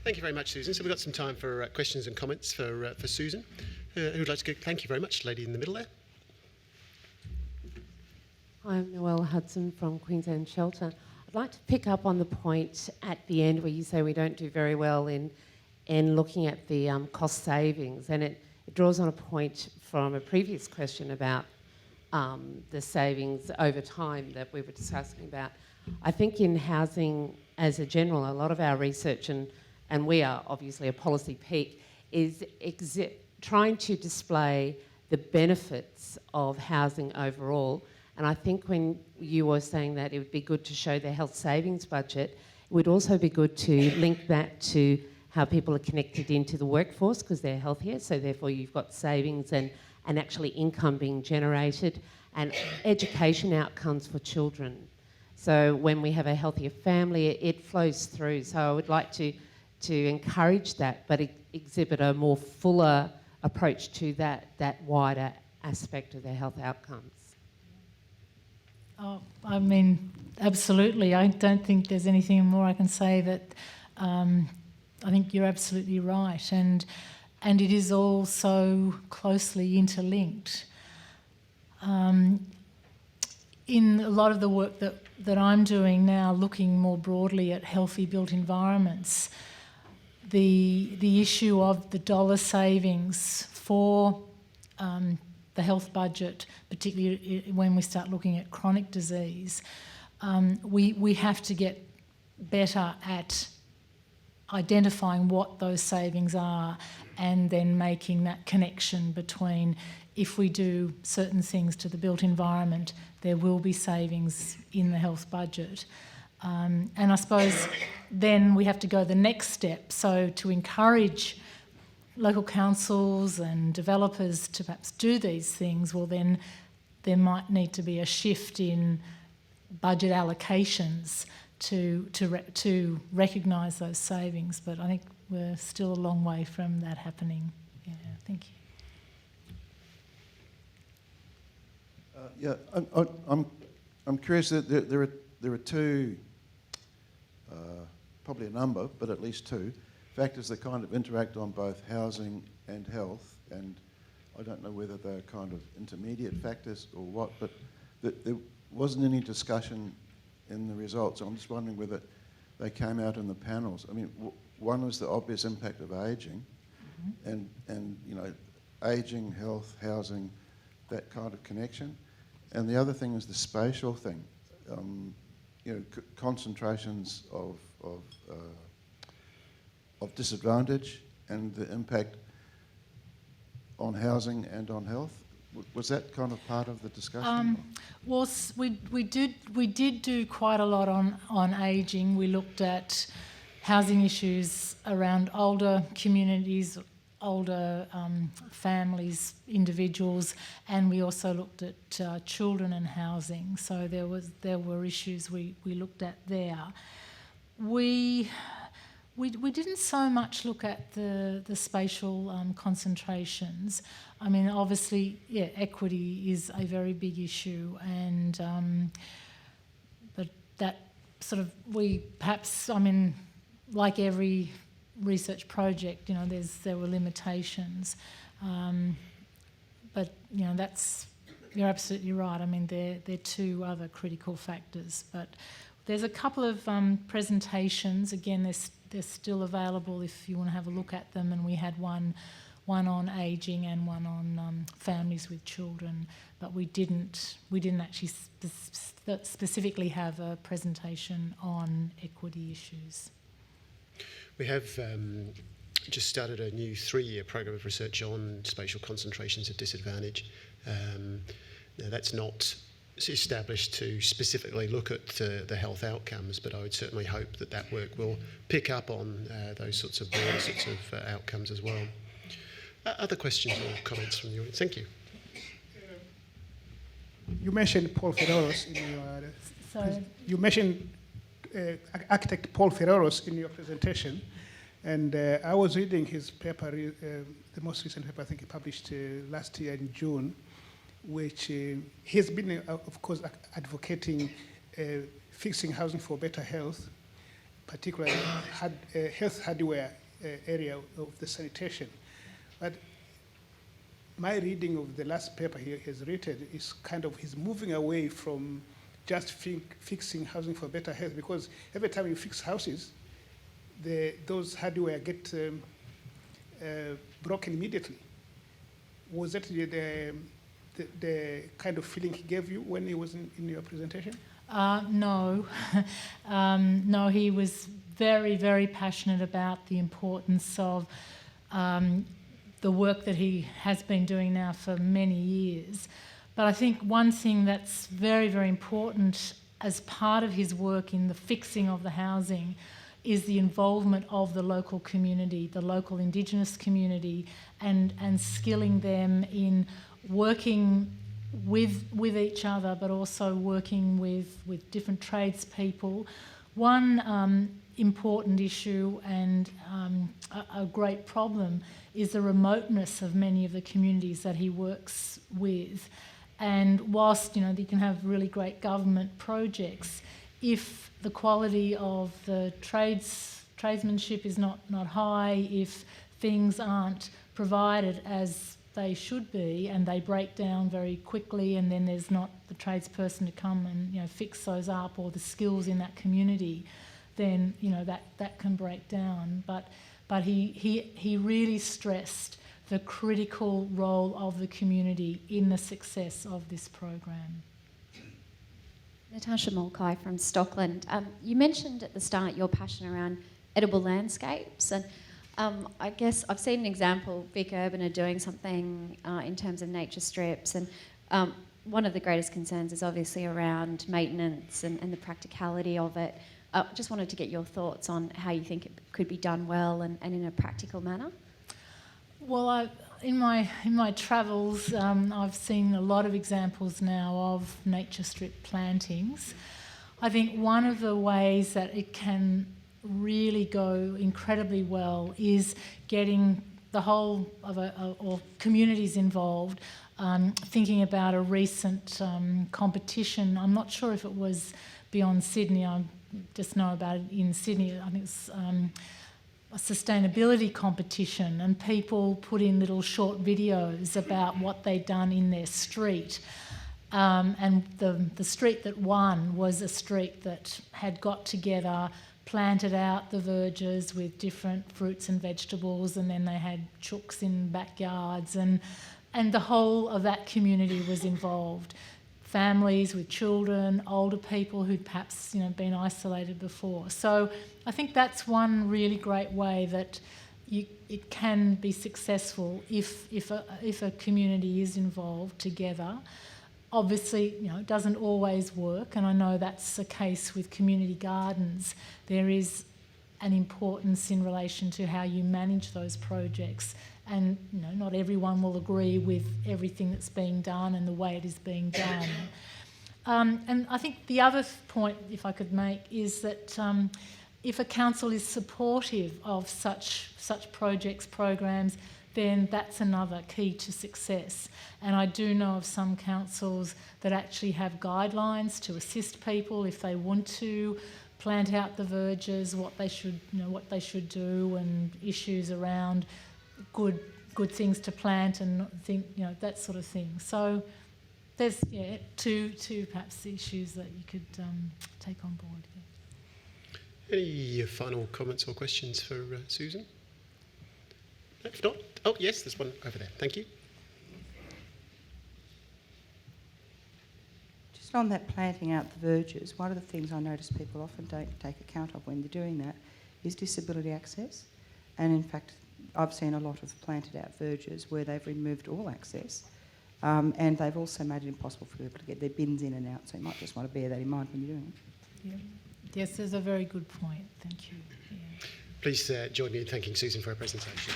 Thank you very much, Susan. So we've got some time for questions and comments for Susan. Who would like to go? Thank you very much, lady in the middle there. Hi, I'm Noelle Hudson from Queensland Shelter. I'd like to pick up on the point at the end where you say we don't do very well in looking at the cost savings, and it draws on a point from a previous question about the savings over time that we were discussing about. I think in housing as a general, a lot of our research, and we are obviously a policy peak, is trying to display the benefits of housing overall. And I think when you were saying that it would be good to show the health savings budget, it would also be good to link that to how people are connected into the workforce because they're healthier, so therefore you've got savings and actually income being generated, and education outcomes for children. So when we have a healthier family, it flows through. So I would like to encourage that, but exhibit a more fuller approach to that wider aspect of their health outcomes. Oh, I mean, absolutely. I don't think there's anything more I can say that I think you're absolutely right. And it is all so closely interlinked. In a lot of the work that I'm doing now, looking more broadly at healthy built environments, the issue of the dollar savings for the health budget, particularly when we start looking at chronic disease, we have to get better at identifying what those savings are and then making that connection between if we do certain things to the built environment, there will be savings in the health budget. And I suppose then we have to go the next step. So to encourage local councils and developers to perhaps do these things, well then there might need to be a shift in budget allocations to recognise those savings. But I think we're still a long way from that happening. Yeah, thank you. I'm curious that there are two, probably a number, but at least two factors that kind of interact on both housing and health, and I don't know whether they're kind of intermediate factors or what, but there wasn't any discussion in the results. I'm just wondering whether they came out in the panels. I mean, one was the obvious impact of ageing, and you know, ageing, health, housing, that kind of connection. And the other thing is the spatial thing. You know, concentrations of disadvantage and the impact on housing and on health. Was that kind of part of the discussion? Well, we did do quite a lot on ageing. We looked at housing issues around older communities, older families, individuals, and we also looked at children and housing. So there were issues we looked at there. We didn't so much look at the spatial concentrations. I mean, obviously, yeah, equity is a very big issue, and but that sort of I mean, like every research project, you know, there were limitations, but you know, you're absolutely right. I mean, they're two other critical factors, but there's a couple of presentations. Again, they're still available if you want to have a look at them, and we had one on ageing and one on families with children, but we didn't actually specifically have a presentation on equity issues. We have just started a new 3-year program of research on spatial concentrations of disadvantage. Now that's not established to specifically look at the health outcomes, but I would certainly hope that work will pick up on those sorts of broader sorts of outcomes as well. Other questions or comments from the audience? Thank you. You mentioned Paul Ferreros in your... Sorry? You mentioned architect Paul Ferreros in your presentation, and I was reading his paper, the most recent paper I think he published last year in June, which he's been, of course, advocating fixing housing for better health, particularly health hardware area of the sanitation. But my reading of the last paper he has written is kind of he's moving away from just fixing housing for better health, because every time you fix houses, those hardware get broken immediately. Was that the kind of feeling he gave you when he was in your presentation? No. No, he was very, very passionate about the importance of the work that he has been doing now for many years. But I think one thing that's very, very important as part of his work in the fixing of the housing is the involvement of the local community, the local Indigenous community, and skilling them in working with each other, but also working with different tradespeople. One important issue and a great problem is the remoteness of many of the communities that he works with. And whilst, you can have really great government projects, if the quality of the tradesmanship is not high, if things aren't provided as they should be and they break down very quickly, and then there's not the tradesperson to come and fix those up, or the skills in that community, then that can break down. But he really stressed the critical role of the community in the success of this program. Natasha Mulcahy from Stockland. You mentioned at the start your passion around edible landscapes, and I guess I've seen an example, Vic Urban are doing something in terms of nature strips, and one of the greatest concerns is obviously around maintenance and the practicality of it. Just wanted to get your thoughts on how you think it could be done well and in a practical manner. Well, in my travels, I've seen a lot of examples now of nature strip plantings. I think one of the ways that it can really go incredibly well is getting the whole of or communities involved. Thinking about a recent competition, I'm not sure if it was beyond Sydney. I just know about it in Sydney. I think it's a sustainability competition, and people put in little short videos about what they'd done in their street. And the street that won was a street that had got together, planted out the verges with different fruits and vegetables, and then they had chooks in backyards, and the whole of that community was involved. Families with children, older people who'd perhaps been isolated before. So I think that's one really great way that it can be successful if a community is involved together. Obviously, it doesn't always work, and I know that's the case with community gardens. There is an importance in relation to how you manage those projects, and not everyone will agree with everything that's being done and the way it is being done. And I think the other point, if I could make, is that if a council is supportive of such projects, programs, then that's another key to success. And I do know of some councils that actually have guidelines to assist people if they want to plant out the verges, what they should do, and issues around good things to plant and that sort of thing. So there's two perhaps issues that you could take on board. Yeah. Any final comments or questions for Susan? If not, oh yes, there's one over there. Thank you. Just on that planting out the verges, one of the things I notice people often don't take account of when they're doing that is disability access. And in fact, I've seen a lot of planted out verges where they've removed all access, and they've also made it impossible for people to get their bins in and out. So you might just want to bear that in mind when you're doing it. Yeah. Yes, there's a very good point. Thank you. Yeah. Please join me in thanking Susan for her presentation.